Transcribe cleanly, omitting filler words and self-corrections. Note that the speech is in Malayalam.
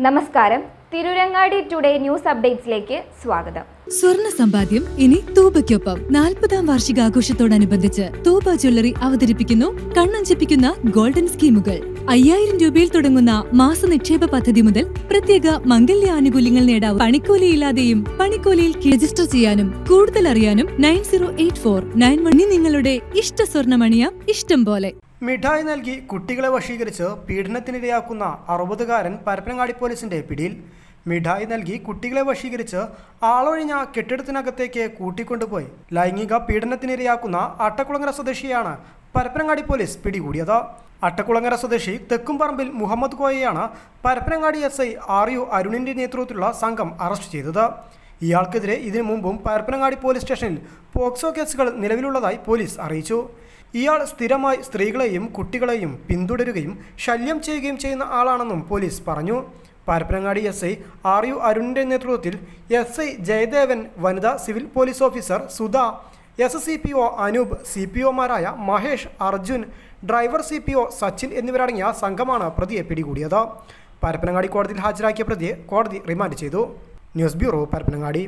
നമസ്കാരം. തിരൂരങ്ങാടി ടുഡേ ന്യൂസ് അപ്ഡേറ്റ്സിലേക്ക് സ്വാഗതം. സ്വർണ്ണ സമ്പാദ്യം ഇനി തൂബയ്ക്കൊപ്പം 40-ാം വാർഷികാഘോഷത്തോടനുബന്ധിച്ച് തൂബ ജ്വല്ലറി അവതരിപ്പിക്കുന്നു കണ്ണഞ്ചിപ്പിക്കുന്ന ഗോൾഡൻ സ്കീമുകൾ. 5000 രൂപയിൽ തുടങ്ങുന്ന മാസ നിക്ഷേപ പദ്ധതി മുതൽ പ്രത്യേക മംഗല്യ ആനുകൂല്യങ്ങൾ നേടാം. പണിക്കൂലിയില്ലാതെയും പണിക്കൂലിയിൽ രജിസ്റ്റർ ചെയ്യാനും കൂടുതൽ അറിയാനും 908491 നിങ്ങളുടെ ഇഷ്ട സ്വർണ്ണമണിയാം ഇഷ്ടം പോലെ. മിഠായി നൽകി കുട്ടികളെ വശീകരിച്ച് പീഡനത്തിനിരയാക്കുന്ന 60-കാരൻ പരപ്പനങ്ങാടി പോലീസിന്റെ പിടിയിൽ. മിഠായി നൽകി കുട്ടികളെ വശീകരിച്ച് ആളൊഴിഞ്ഞ കെട്ടിടത്തിനകത്തേക്ക് കൂട്ടിക്കൊണ്ടുപോയി ലൈംഗിക പീഡനത്തിനിരയാക്കുന്ന അട്ടക്കുളങ്ങര സ്വദേശിയാണ് പരപ്പനങ്ങാടി പോലീസ് പിടികൂടിയത്. അട്ടക്കുളങ്ങര സ്വദേശി തെക്കുംപറമ്പിൽ മുഹമ്മദ് കോയയാണ് പരപ്പനങ്ങാടി SI RU അരുണിന്റെ നേതൃത്വത്തിലുള്ള സംഘം അറസ്റ്റ് ചെയ്തത്. ഇയാൾക്കെതിരെ ഇതിനു മുമ്പും പരപ്പനങ്ങാടി പോലീസ് സ്റ്റേഷനിൽ പോക്സോ കേസുകൾ നിലവിലുള്ളതായി പോലീസ് അറിയിച്ചു. ഇയാൾ സ്ഥിരമായി സ്ത്രീകളെയും കുട്ടികളെയും പിന്തുടരുകയും ശല്യം ചെയ്യുകയും ചെയ്യുന്ന ആളാണെന്നും പോലീസ് പറഞ്ഞു. പരപ്പനങ്ങാടി SI RU അരുണിന്റെ നേതൃത്വത്തിൽ SI ജയദേവൻ, വനിതാ civil police officer Sudha, SCPO Anoop, CPOമാരായ മഹേഷ്, അർജുൻ, ഡ്രൈവർ CPO സച്ചിൻ എന്നിവരടങ്ങിയ സംഘമാണ് പ്രതിയെ പിടികൂടിയത്. പരപ്പനങ്ങാടി കോടതിയിൽ ഹാജരാക്കിയ പ്രതിയെ കോടതി റിമാൻഡ് ചെയ്തു. News bureau, Parappanangadi.